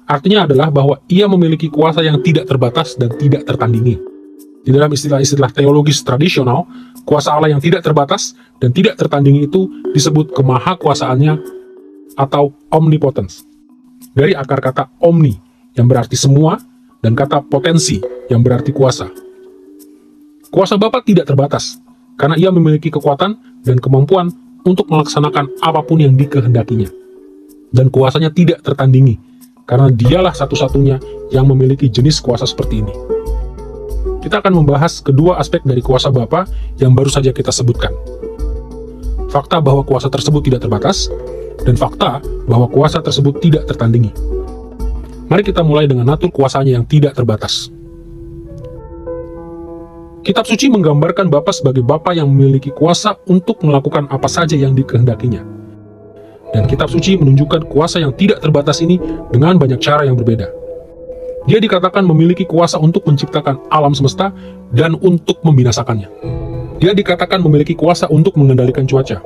artinya adalah bahwa Ia memiliki kuasa yang tidak terbatas dan tidak tertandingi. Di dalam istilah-istilah teologis tradisional, kuasa Allah yang tidak terbatas dan tidak tertandingi itu disebut kemahakuasaannya atau omnipotence. Dari akar kata omni, yang berarti semua, dan kata potensi, yang berarti kuasa. Kuasa Bapa tidak terbatas, karena Ia memiliki kekuatan dan kemampuan untuk melaksanakan apapun yang dikehendakinya. Dan kuasanya tidak tertandingi, karena Dialah satu-satunya yang memiliki jenis kuasa seperti ini. Kita akan membahas kedua aspek dari kuasa Bapa yang baru saja kita sebutkan. Fakta bahwa kuasa tersebut tidak terbatas, dan fakta bahwa kuasa tersebut tidak tertandingi. Mari kita mulai dengan natur kuasanya yang tidak terbatas. Kitab suci menggambarkan Bapa sebagai Bapa yang memiliki kuasa untuk melakukan apa saja yang dikehendakinya. Dan kitab suci menunjukkan kuasa yang tidak terbatas ini dengan banyak cara yang berbeda. Dia dikatakan memiliki kuasa untuk menciptakan alam semesta dan untuk membinasakannya. Dia dikatakan memiliki kuasa untuk mengendalikan cuaca,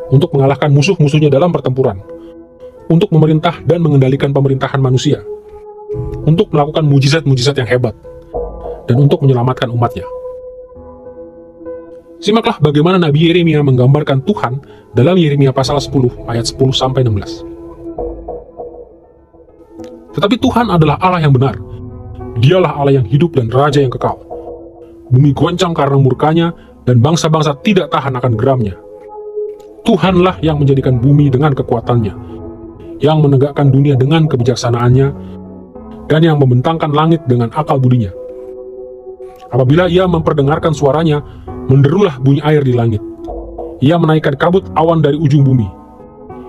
untuk mengalahkan musuh-musuhnya dalam pertempuran, untuk memerintah dan mengendalikan pemerintahan manusia, untuk melakukan mujizat-mujizat yang hebat, dan untuk menyelamatkan umatnya. Simaklah bagaimana Nabi Yeremia menggambarkan Tuhan dalam Yeremia pasal 10 ayat 10-16. Tetapi Tuhan adalah Allah yang benar. Dialah Allah yang hidup dan Raja yang kekal. Bumi goncang karena murkanya, dan bangsa-bangsa tidak tahan akan geramnya. Tuhanlah yang menjadikan bumi dengan kekuatannya, yang menegakkan dunia dengan kebijaksanaannya, dan yang membentangkan langit dengan akal budinya. Apabila Ia memperdengarkan suaranya, menderulah bunyi air di langit. Ia menaikkan kabut awan dari ujung bumi.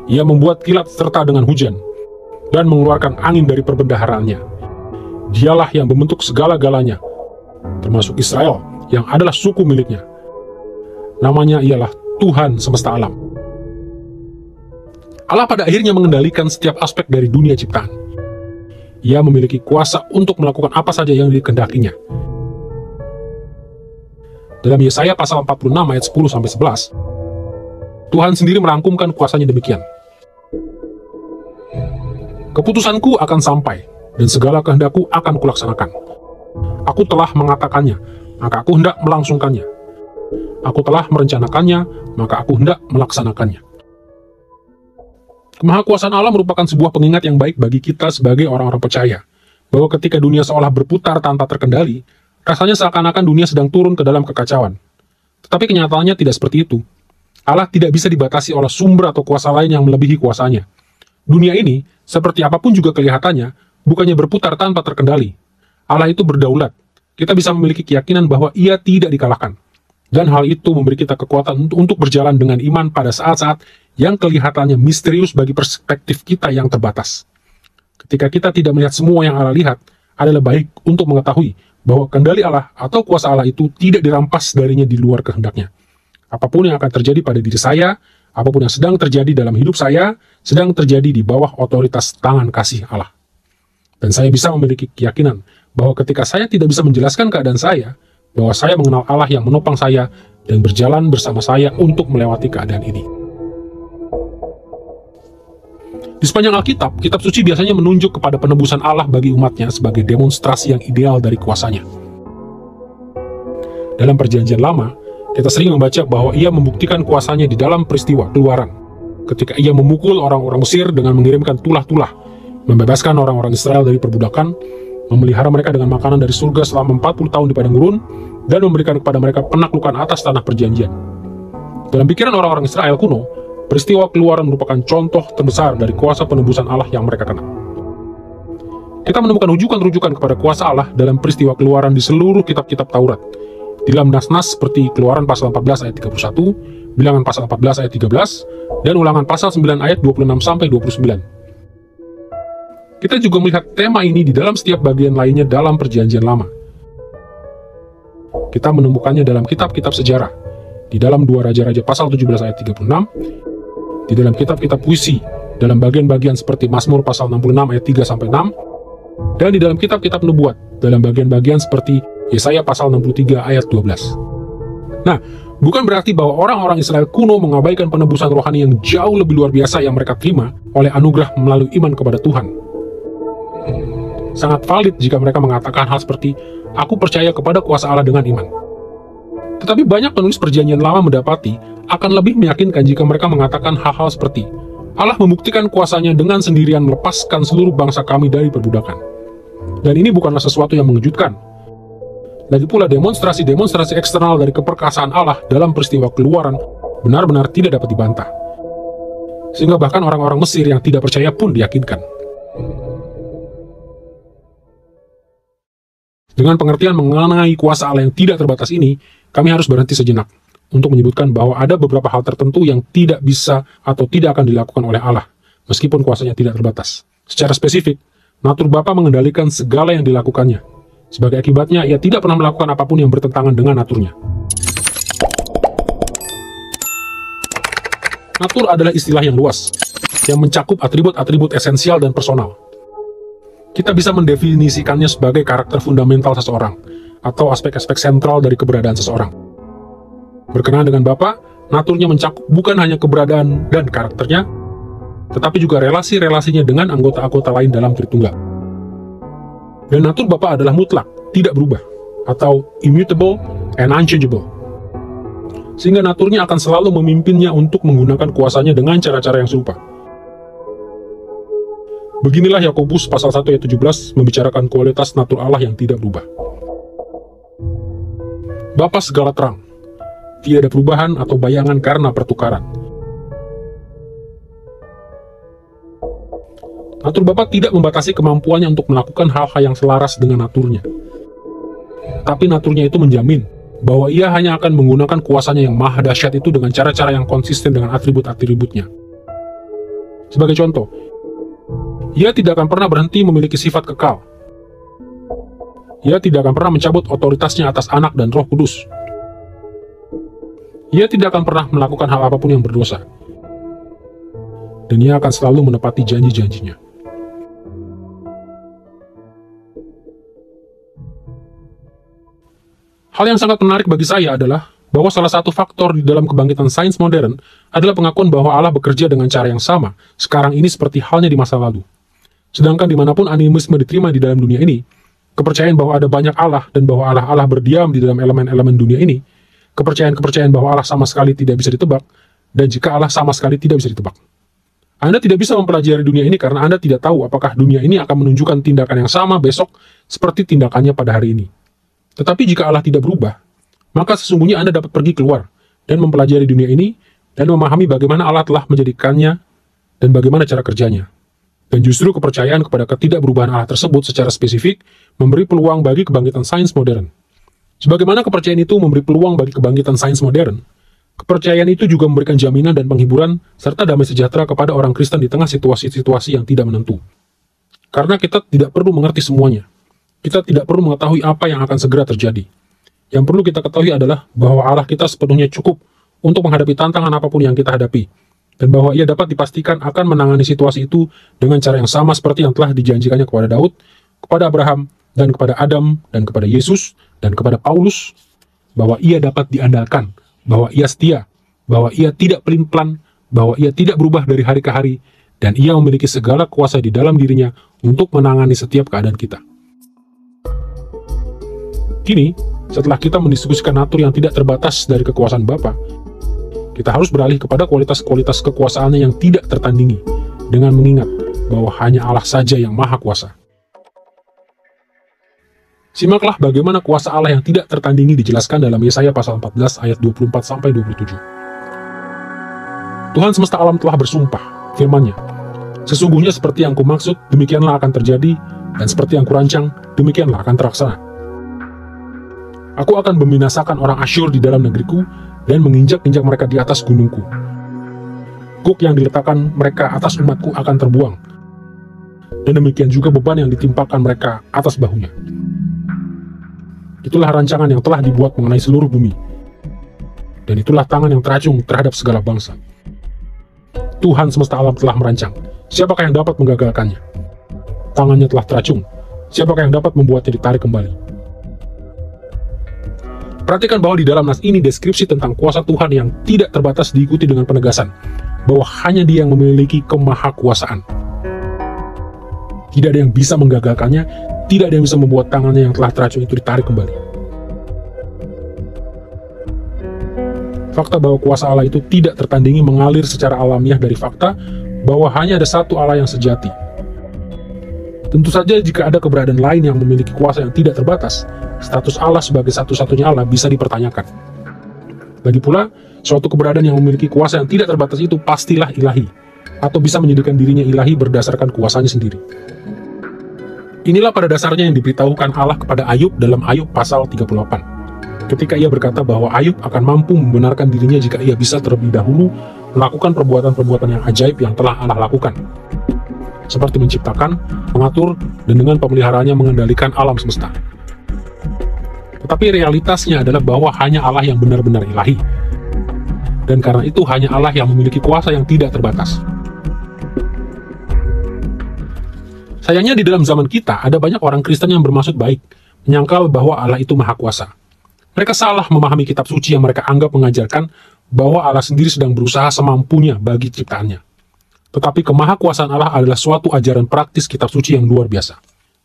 Ia membuat kilat serta dengan hujan, dan mengeluarkan angin dari perbendaharaannya. Dialah yang membentuk segala-galanya, termasuk Israel, yang adalah suku miliknya. Namanya ialah Tuhan semesta alam. Allah pada akhirnya mengendalikan setiap aspek dari dunia ciptaan. Ia memiliki kuasa untuk melakukan apa saja yang dikehendakinya. Dalam Yesaya pasal 46 ayat 10-11, Tuhan sendiri merangkumkan kuasanya demikian. Keputusanku akan sampai, dan segala kehendakku akan kulaksanakan. Aku telah mengatakannya, maka aku hendak melangsungkannya. Aku telah merencanakannya, maka aku hendak melaksanakannya. Kemahakuasaan Allah merupakan sebuah pengingat yang baik bagi kita sebagai orang-orang percaya, bahwa ketika dunia seolah berputar tanpa terkendali, rasanya seakan-akan dunia sedang turun ke dalam kekacauan. Tetapi kenyataannya tidak seperti itu. Allah tidak bisa dibatasi oleh sumber atau kuasa lain yang melebihi kuasanya. Dunia ini, seperti apapun juga kelihatannya, bukannya berputar tanpa terkendali. Allah itu berdaulat. Kita bisa memiliki keyakinan bahwa Ia tidak dikalahkan. Dan hal itu memberi kita kekuatan untuk berjalan dengan iman pada saat-saat yang kelihatannya misterius bagi perspektif kita yang terbatas. Ketika kita tidak melihat semua yang Allah lihat, adalah baik untuk mengetahui bahwa kendali Allah atau kuasa Allah itu tidak dirampas darinya di luar kehendaknya. Apapun yang akan terjadi pada diri saya, apapun yang sedang terjadi dalam hidup saya, sedang terjadi di bawah otoritas tangan kasih Allah. Dan saya bisa memiliki keyakinan bahwa ketika saya tidak bisa menjelaskan keadaan saya, bahwa saya mengenal Allah yang menopang saya dan berjalan bersama saya untuk melewati keadaan ini. Di sepanjang Alkitab, kitab suci biasanya menunjuk kepada penebusan Allah bagi umatnya sebagai demonstrasi yang ideal dari kuasanya. Dalam Perjanjian Lama, kita sering membaca bahwa Ia membuktikan kuasanya di dalam peristiwa Keluaran, ketika Ia memukul orang-orang Mesir dengan mengirimkan tulah-tulah, membebaskan orang-orang Israel dari perbudakan, memelihara mereka dengan makanan dari surga selama 40 tahun di padang gurun, dan memberikan kepada mereka penaklukan atas tanah perjanjian. Dalam pikiran orang-orang Israel kuno, peristiwa Keluaran merupakan contoh terbesar dari kuasa penebusan Allah yang mereka kenal. Kita menemukan rujukan-rujukan kepada kuasa Allah dalam peristiwa Keluaran di seluruh kitab-kitab Taurat. Di dalam nas-nas seperti Keluaran pasal 14 ayat 31, Bilangan pasal 14 ayat 13, dan Ulangan pasal 9 ayat 26-29. Kita juga melihat tema ini di dalam setiap bagian lainnya dalam Perjanjian Lama. Kita menemukannya dalam kitab-kitab sejarah, di dalam 2 Raja-Raja pasal 17 ayat 36, di dalam kitab-kitab puisi, dalam bagian-bagian seperti Mazmur pasal 66 ayat 3-6, dan di dalam kitab-kitab nubuat, dalam bagian-bagian seperti Yesaya pasal 63 ayat 12. Nah, bukan berarti bahwa orang-orang Israel kuno mengabaikan penebusan rohani yang jauh lebih luar biasa yang mereka terima oleh anugerah melalui iman kepada Tuhan. Sangat valid jika mereka mengatakan hal seperti, aku percaya kepada kuasa Allah dengan iman. Tetapi banyak penulis Perjanjian Lama mendapati akan lebih meyakinkan jika mereka mengatakan hal-hal seperti, Allah membuktikan kuasanya dengan sendirian melepaskan seluruh bangsa kami dari perbudakan. Dan ini bukanlah sesuatu yang mengejutkan. Lagi pula demonstrasi-demonstrasi eksternal dari keperkasaan Allah dalam peristiwa Keluaran benar-benar tidak dapat dibantah. Sehingga bahkan orang-orang Mesir yang tidak percaya pun diyakinkan. Dengan pengertian mengenai kuasa Allah yang tidak terbatas ini, kami harus berhenti sejenak untuk menyebutkan bahwa ada beberapa hal tertentu yang tidak bisa atau tidak akan dilakukan oleh Allah, meskipun kuasanya tidak terbatas. Secara spesifik, natur Bapa mengendalikan segala yang dilakukannya. Sebagai akibatnya, Ia tidak pernah melakukan apapun yang bertentangan dengan naturnya. Natur adalah istilah yang luas, yang mencakup atribut-atribut esensial dan personal. Kita bisa mendefinisikannya sebagai karakter fundamental seseorang, atau aspek-aspek sentral dari keberadaan seseorang. Berkenaan dengan Bapa, naturnya mencakup bukan hanya keberadaan dan karakternya, tetapi juga relasi-relasinya dengan anggota-anggota lain dalam Tritunggal. Dan natur Bapa adalah mutlak, tidak berubah, atau immutable and unchangeable. Sehingga naturnya akan selalu memimpinnya untuk menggunakan kuasanya dengan cara-cara yang serupa. Beginilah Yakobus pasal 1 ayat 17 membicarakan kualitas natur Allah yang tidak berubah. Bapa segala terang, tidak ada perubahan atau bayangan karena pertukaran. Natur Bapa tidak membatasi kemampuannya untuk melakukan hal-hal yang selaras dengan naturnya. Tapi naturnya itu menjamin bahwa Ia hanya akan menggunakan kuasanya yang maha dahsyat itu dengan cara-cara yang konsisten dengan atribut-atributnya. Sebagai contoh, Ia tidak akan pernah berhenti memiliki sifat kekal. Ia tidak akan pernah mencabut otoritasnya atas Anak dan Roh Kudus. Ia tidak akan pernah melakukan hal apapun yang berdosa. Dan Ia akan selalu menepati janji-janjinya. Hal yang sangat menarik bagi saya adalah bahwa salah satu faktor di dalam kebangkitan sains modern adalah pengakuan bahwa Allah bekerja dengan cara yang sama sekarang ini seperti halnya di masa lalu. Sedangkan dimanapun animisme diterima di dalam dunia ini, kepercayaan bahwa ada banyak Allah dan bahwa Allah berdiam di dalam elemen-elemen dunia ini, kepercayaan bahwa Allah sama sekali tidak bisa ditebak, dan jika Allah sama sekali tidak bisa ditebak. Anda tidak bisa mempelajari dunia ini karena Anda tidak tahu apakah dunia ini akan menunjukkan tindakan yang sama besok seperti tindakannya pada hari ini. Tetapi jika Allah tidak berubah, maka sesungguhnya Anda dapat pergi keluar dan mempelajari dunia ini dan memahami bagaimana Allah telah menjadikannya dan bagaimana cara kerjanya. Dan justru kepercayaan kepada ketidakberubahan Allah tersebut secara spesifik memberi peluang bagi kebangkitan sains modern. Sebagaimana kepercayaan itu memberi peluang bagi kebangkitan sains modern, kepercayaan itu juga memberikan jaminan dan penghiburan serta damai sejahtera kepada orang Kristen di tengah situasi-situasi yang tidak menentu. Karena kita tidak perlu mengerti semuanya. Kita tidak perlu mengetahui apa yang akan segera terjadi. Yang perlu kita ketahui adalah bahwa Allah kita sepenuhnya cukup untuk menghadapi tantangan apapun yang kita hadapi, dan bahwa Ia dapat dipastikan akan menangani situasi itu dengan cara yang sama seperti yang telah dijanjikannya kepada Daud, kepada Abraham, dan kepada Adam, dan kepada Yesus, dan kepada Paulus, bahwa Ia dapat diandalkan, bahwa Ia setia, bahwa Ia tidak pelin-pelan, bahwa Ia tidak berubah dari hari ke hari, dan Ia memiliki segala kuasa di dalam dirinya untuk menangani setiap keadaan kita. Kini, setelah kita mendiskusikan natur yang tidak terbatas dari kekuasaan Bapa, kita harus beralih kepada kualitas-kualitas kekuasaannya yang tidak tertandingi, dengan mengingat bahwa hanya Allah saja yang maha kuasa. Simaklah bagaimana kuasa Allah yang tidak tertandingi dijelaskan dalam Yesaya pasal 14 ayat 24-27. Tuhan semesta alam telah bersumpah, firman-Nya, "Sesungguhnya seperti yang kumaksud, demikianlah akan terjadi, dan seperti yang kurancang, demikianlah akan terlaksana. Aku akan membinasakan orang Asyur di dalam negeriku, dan menginjak-injak mereka di atas gunungku. Guk yang diletakkan mereka atas umatku akan terbuang, dan demikian juga beban yang ditimpakan mereka atas bahunya. Itulah rancangan yang telah dibuat mengenai seluruh bumi, dan itulah tangan yang teracung terhadap segala bangsa. Tuhan semesta alam telah merancang, siapakah yang dapat menggagalkannya? Tangannya telah teracung, siapakah yang dapat membuatnya ditarik kembali?" Perhatikan bahwa di dalam nas ini deskripsi tentang kuasa Tuhan yang tidak terbatas diikuti dengan penegasan bahwa hanya Dia yang memiliki kemahakuasaan. Tidak ada yang bisa menggagalkannya, tidak ada yang bisa membuat tangannya yang telah teracung itu ditarik kembali. Fakta bahwa kuasa Allah itu tidak tertandingi mengalir secara alamiah dari fakta bahwa hanya ada satu Allah yang sejati. Tentu saja jika ada keberadaan lain yang memiliki kuasa yang tidak terbatas, status Allah sebagai satu-satunya Allah bisa dipertanyakan. Lagi pula, suatu keberadaan yang memiliki kuasa yang tidak terbatas itu pastilah ilahi, atau bisa menjadikan dirinya ilahi berdasarkan kuasanya sendiri. Inilah pada dasarnya yang diberitahukan Allah kepada Ayub dalam Ayub pasal 38. Ketika ia berkata bahwa Ayub akan mampu membenarkan dirinya jika ia bisa terlebih dahulu melakukan perbuatan-perbuatan yang ajaib yang telah Allah lakukan, seperti menciptakan, mengatur, dan dengan pemeliharaannya mengendalikan alam semesta. Tetapi realitasnya adalah bahwa hanya Allah yang benar-benar ilahi. Dan karena itu hanya Allah yang memiliki kuasa yang tidak terbatas. Sayangnya di dalam zaman kita, ada banyak orang Kristen yang bermaksud baik, menyangkal bahwa Allah itu maha kuasa. Mereka salah memahami kitab suci yang mereka anggap mengajarkan bahwa Allah sendiri sedang berusaha semampunya bagi ciptaannya. Tetapi kemahakuasaan Allah adalah suatu ajaran praktis kitab suci yang luar biasa.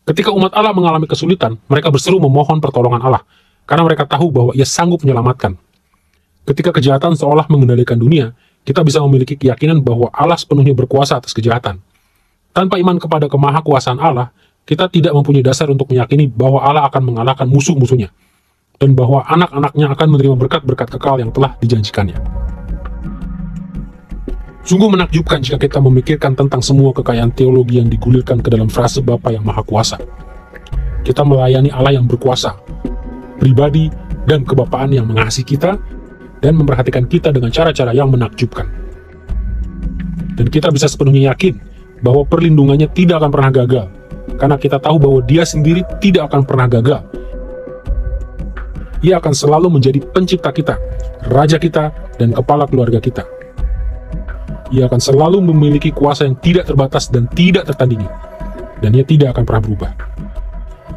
Ketika umat Allah mengalami kesulitan, mereka berseru memohon pertolongan Allah, karena mereka tahu bahwa Ia sanggup menyelamatkan. Ketika kejahatan seolah mengendalikan dunia, kita bisa memiliki keyakinan bahwa Allah sepenuhnya berkuasa atas kejahatan. Tanpa iman kepada kemahakuasaan Allah, kita tidak mempunyai dasar untuk meyakini bahwa Allah akan mengalahkan musuh-musuhnya, dan bahwa anak-anaknya akan menerima berkat-berkat kekal yang telah dijanjikannya. Sungguh menakjubkan jika kita memikirkan tentang semua kekayaan teologi yang digulirkan ke dalam frase Bapa yang Maha Kuasa. Kita melayani Allah yang berkuasa, pribadi, dan kebapaan yang mengasihi kita, dan memperhatikan kita dengan cara-cara yang menakjubkan. Dan kita bisa sepenuhnya yakin bahwa perlindungannya tidak akan pernah gagal, karena kita tahu bahwa Dia sendiri tidak akan pernah gagal. Ia akan selalu menjadi pencipta kita, Raja kita, dan kepala keluarga kita. Ia akan selalu memiliki kuasa yang tidak terbatas dan tidak tertandingi, dan ia tidak akan pernah berubah.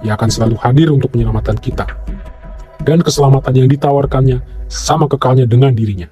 Ia akan selalu hadir untuk menyelamatkan kita, dan keselamatan yang ditawarkannya sama kekalnya dengan dirinya.